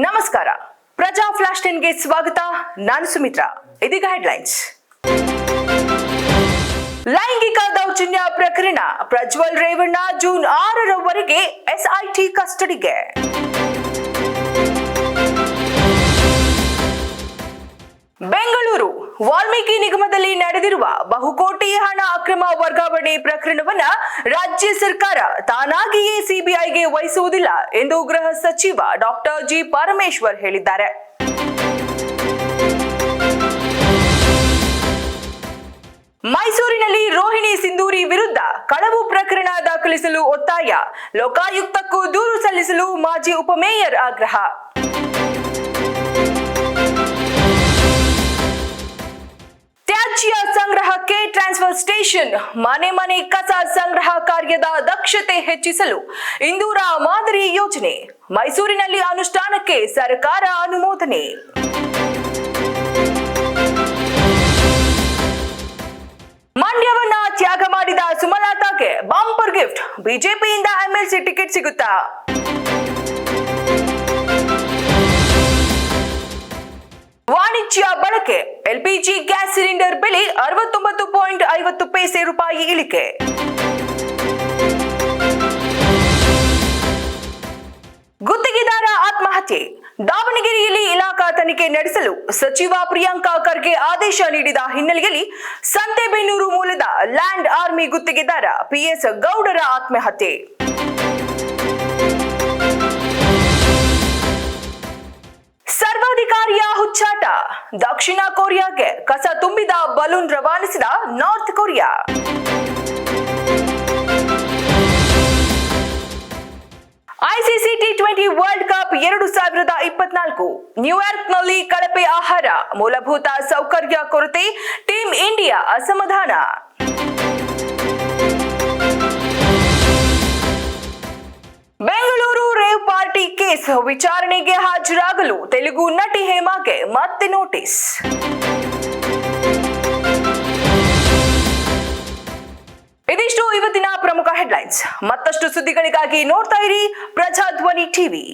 ನಮಸ್ಕಾರ. ಪ್ರಜಾ ಫ್ಲಾಶ್ 10ಗೆ ಸ್ವಾಗತ. ನಾನು ಸುಮಿತ್ರಾ. ಇದೀಗ ಹೆಡ್ಲೈನ್ಸ್. ಲೈಂಗಿಕ ದೌರ್ಜನ್ಯ ಪ್ರಕರಣ ಪ್ರಜ್ವಲ್ ರೇವಣ್ಣ ಜೂನ್ 6ರವರೆಗೆ ಎಸ್ಐಟಿ ಕಸ್ಟಡಿಗೆ. ಬೆಂಗಳೂರು ವಾಲ್ಮೀಕಿ ನಿಗಮದಲ್ಲಿ ನಡೆದಿರುವ ಬಹುಕೋಟಿ ಹಣ ಅಕ್ರಮ ವರ್ಗಾವಣೆ ಪ್ರಕರಣವನ್ನ ರಾಜ್ಯ ಸರ್ಕಾರ ತಾನಾಗಿಯೇ ಸಿಬಿಐಗೆ ವಹಿಸುವುದಿಲ್ಲ ಎಂದು ಗೃಹ ಸಚಿವ ಡಾಕ್ಟರ್ ಜಿ ಪರಮೇಶ್ವರ್ ಹೇಳಿದ್ದಾರೆ. ಮೈಸೂರಿನಲ್ಲಿ ರೋಹಿಣಿ ಸಿಂಧೂರಿ ವಿರುದ್ಧ ಕಳವು ಪ್ರಕರಣ ದಾಖಲಿಸಲು ಒತ್ತಾಯ, ಲೋಕಾಯುಕ್ತಕ್ಕೂ ದೂರು ಸಲ್ಲಿಸಲು ಮಾಜಿ ಉಪಮೇಯರ್ ಆಗ್ರಹ. ತ್ಯಾಜ್ಯ ಸಂಗ್ರಹಕ್ಕೆ ಟ್ರಾನ್ಸ್ಫರ್ ಸ್ಟೇಷನ್, ಮನೆ ಮನೆ ಕಸ ಸಂಗ್ರಹ ಕಾರ್ಯದ ದಕ್ಷತೆ ಹೆಚ್ಚಿಸಲು ಇಂದೂರ ಮಾದರಿ ಯೋಜನೆ, ಮೈಸೂರಿನಲ್ಲಿ ಅನುಷ್ಠಾನಕ್ಕೆ ಸರ್ಕಾರ ಅನುಮೋದನೆ. ಮಂಡ್ಯವನ್ನ ತ್ಯಾಗ ಮಾಡಿದ ಸುಮಲತಾಗೆ ಬಂಪರ್ ಗಿಫ್ಟ್, ಬಿಜೆಪಿಯಿಂದ ಎಂಎಲ್ಸಿ ಟಿಕೆಟ್ ಸಿಗುತ್ತಾ? ವಾಣಿಜ್ಯ ಬಳಕೆ ಎಲ್ಪಿಜಿ ಗ್ಯಾಸ್ ಸಿಲಿಂಡರ್ ಬೆಲೆ 69.50 ರೂಪಾಯಿ ಇಳಿಕೆ. ಗುತ್ತಿಗೆದಾರ ಆತ್ಮಹತ್ಯೆ, ದಾವಣಗೆರೆಯಲ್ಲಿ ಇಲಾಖಾ ತನಿಖೆ ನಡೆಸಲು ಸಚಿವ ಪ್ರಿಯಾಂಕ ಖರ್ಗೆ ಆದೇಶ ನೀಡಿದ ಹಿನ್ನೆಲೆಯಲ್ಲಿ ಸಂತೆಬೆನ್ನೂರು ಮೂಲದ ಲ್ಯಾಂಡ್ ಆರ್ಮಿ ಗುತ್ತಿಗೆದಾರ ಪಿಎಸ್ ಗೌಡರ ಆತ್ಮಹತ್ಯೆ. ಸರ್ವಾಧಿಕಾರಿಯ ಹುಚ್ಚಾಟ, ದಕ್ಷಿಣ ಕೊರಿಯಾಗೆ ಕಸ ತುಂಬಿದ ಬಲೂನ್ ರವಾನಿಸಿದ ನಾರ್ತ್ ಕೊರಿಯಾ. ಐಸಿಸಿ ಟಿ20 ವರ್ಲ್ಡ್ ಕಪ್ 2024 ನ್ಯೂಯಾರ್ಕ್ನಲ್ಲಿ ಕಳಪೆ ಆಹಾರ, ಮೂಲಭೂತ ಸೌಕರ್ಯ ಕೊರತೆ, ಟೀಂ ಇಂಡಿಯಾ ಅಸಮಾಧಾನ. ಬೆಂಗಳೂರು ರೇವ್ ಪಾರ್ಟಿ ಕೇಸ್ ವಿಚಾರಣೆಗೆ ಹಾಜರಾಗಲು ತೆಲುಗು ನಟಿ ಹೇಮಾಗೆ ಮತ್ತೆ ನೋಟಿಸ್. ಇದಿಷ್ಟು ಇವತ್ತಿನ ಪ್ರಮುಖ ಹೆಡ್ಲೈನ್ಸ್. ಮತ್ತಷ್ಟು ಸುದ್ದಿಗಳಿಗಾಗಿ ನೋಡ್ತಾ ಇರಿ ಪ್ರಜಾಧ್ವನಿ ಟಿವಿ.